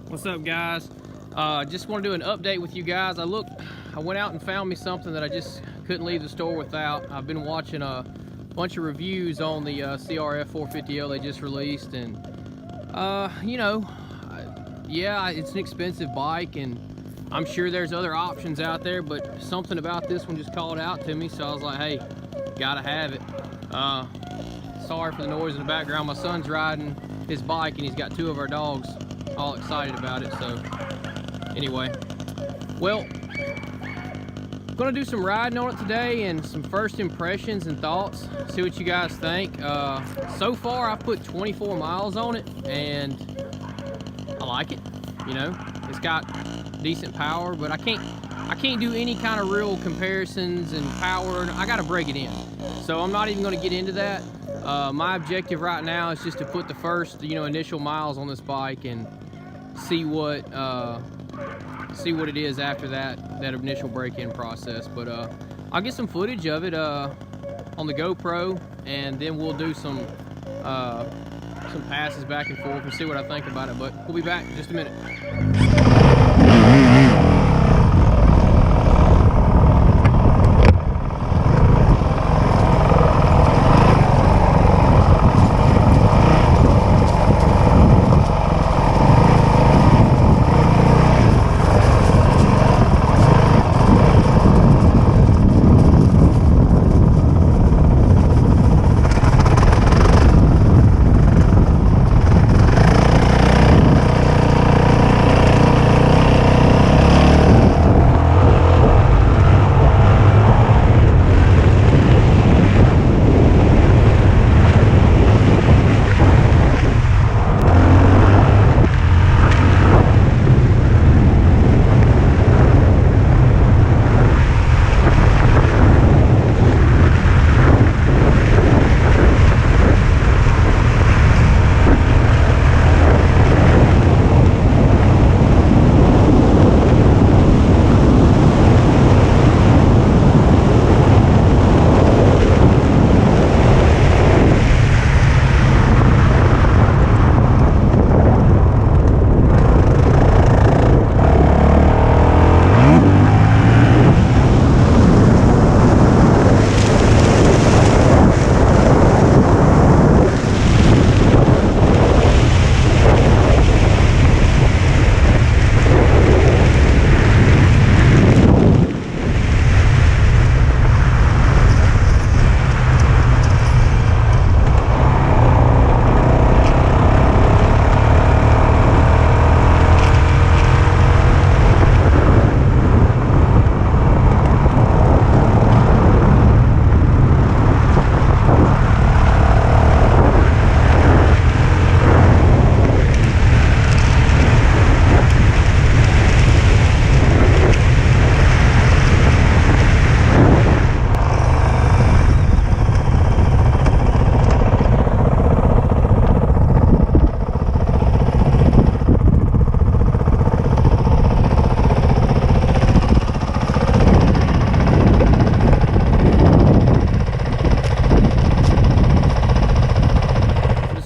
What's up, guys? Just want to do an update with you guys. I went out and found me something that I just couldn't leave the store without. I've been watching a bunch of reviews on the Crf450l they just released, and you know, yeah, it's an expensive bike, and I'm sure there's other options out there, but something about this one just called out to me, so I was like, hey, gotta have it. Sorry for the noise in the background. My son's riding his bike, and he's got two of our dogs all excited about it. So anyway, well, I'm gonna do some riding on it today and some first impressions and thoughts, see what you guys think. So far I've put 24 miles on it, and I like it. You know, it's got decent power, but I can't do any kind of real comparisons and power. I gotta break it in, so I'm not even gonna get into that. My objective right now is just to put the first, initial miles on this bike and see what it is after that initial break-in process. But I'll get some footage of it on the GoPro, and then we'll do some passes back and forth and see what I think about it. But we'll be back in just a minute.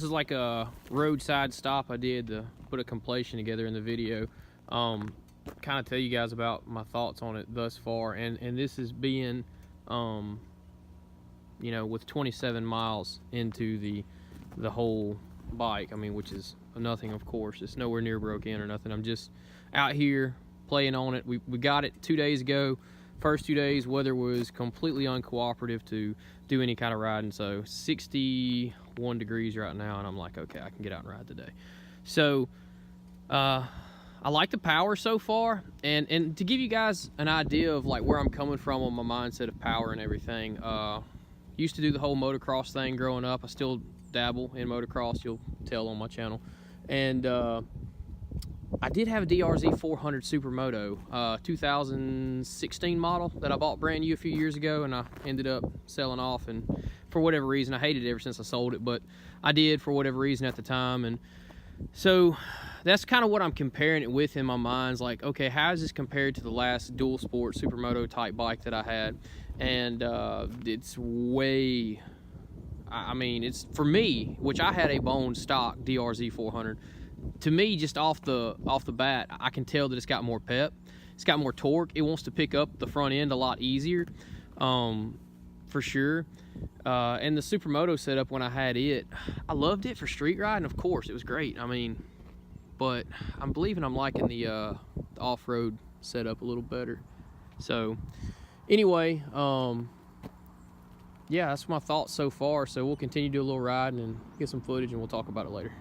Like a roadside stop I did to put a completion together in the video. Kind of tell you guys about my thoughts on it thus far, and this is being with 27 miles into the whole bike. I mean, which is nothing, of course. It's nowhere near broke in or nothing. I'm just out here playing on it. We got it 2 days ago. First 2 days, weather was completely uncooperative to do any kind of riding. So 61 degrees right now, and I'm like, okay, I can get out and ride today. So I like the power so far, and to give you guys an idea of like where I'm coming from on my mindset of power and everything. Used to do the whole motocross thing growing up. I still dabble in motocross, you'll tell on my channel, and I did have a DRZ 400 Supermoto, 2016 model that I bought brand new a few years ago, and I ended up selling off, and for whatever reason, I hated it ever since I sold it, but I did for whatever reason at the time. And so that's kind of what I'm comparing it with in my mind. It's like, okay, how is this compared to the last dual sport Supermoto type bike that I had? And it's way, I mean, it's, for me, which I had a bone stock DRZ 400, to me, just off the bat, I can tell that it's got more pep. It's got more torque. It wants to pick up the front end a lot easier, for sure. And the Supermoto setup, when I had it, I loved it for street riding. Of course, it was great. I mean, but I'm believing I'm liking the off-road setup a little better. So anyway, yeah, that's my thoughts so far. So we'll continue to do a little riding and get some footage, and we'll talk about it later.